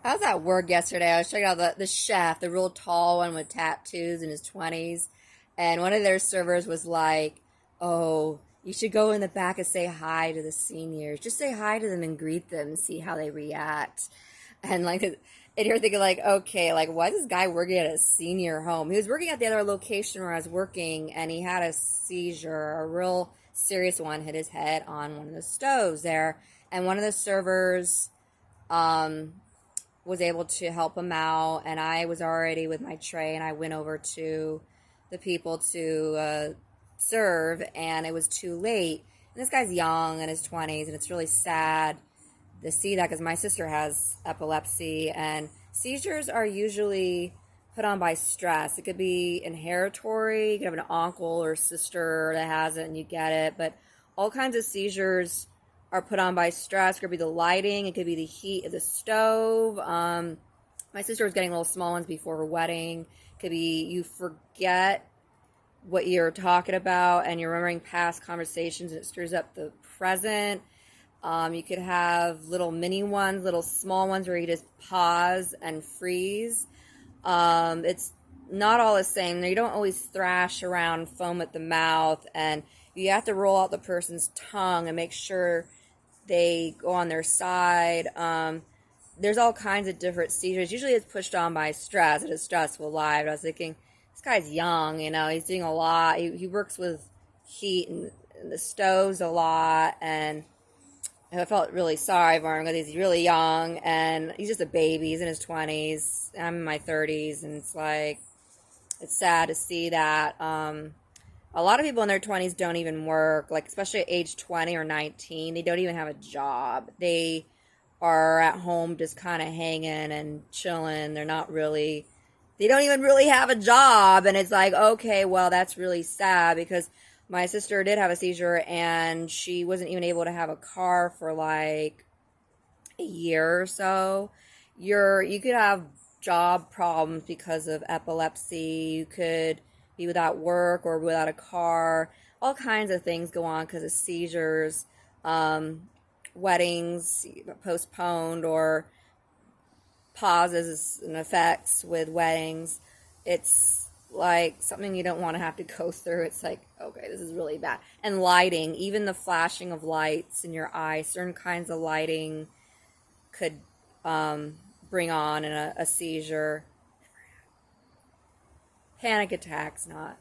I was at work yesterday. I was checking out the chef, the real tall one with tattoos in his 20s. And one of their servers was like, "Oh, you should go in the back and say hi to the seniors. Just say hi to them and greet them and see how they react." And like, and you're thinking like, okay, like why is this guy working at a senior home? He was working at the other location where I was working, and he had a seizure, a real serious one, hit his head on one of the stoves there. And one of the servers, um, was able to help him out, and I was already with my tray, and I went over to the people to serve, and it was too late. And this guy's young in his 20s, and it's really sad to see that because my sister has epilepsy, and seizures are usually put on by stress. It could be inheritatory. You could have an uncle or sister that has it, and you get it. But all kinds of seizures are put on by stress. It could be the lighting. It could be the heat of the stove. My sister was getting little small ones before her wedding. It could be you forget what you're talking about and you're remembering past conversations, and it screws up the present. You could have little mini ones, little small ones where you just pause and freeze. It's not all the same. You don't always thrash around, foam at the mouth, and you have to roll out the person's tongue and make sure they go on their side. There's all kinds of different seizures. Usually it's pushed on by stress. It is stressful life. I was thinking, this guy's young, he's doing a lot. He works with heat and the stoves a lot, and I felt really sorry for him because he's really young and he's just a baby. He's in his 20s. I'm in my 30s, and it's like, it's sad to see that. A lot of people in their 20s don't even work, like especially at age 20 or 19. They don't even have a job. They are at home just kind of hanging and chilling. They don't even really have a job. And it's like, okay, well, that's really sad because my sister did have a seizure and she wasn't even able to have a car for like a year or so. You could have job problems because of epilepsy. You could be without work or without a car. All kinds of things go on because of seizures. Weddings postponed or pauses and effects with weddings. It's like something you don't want to have to go through. It's like, okay, this is really bad. And lighting, even the flashing of lights in your eye, certain kinds of lighting could bring on a seizure. Panic attacks, not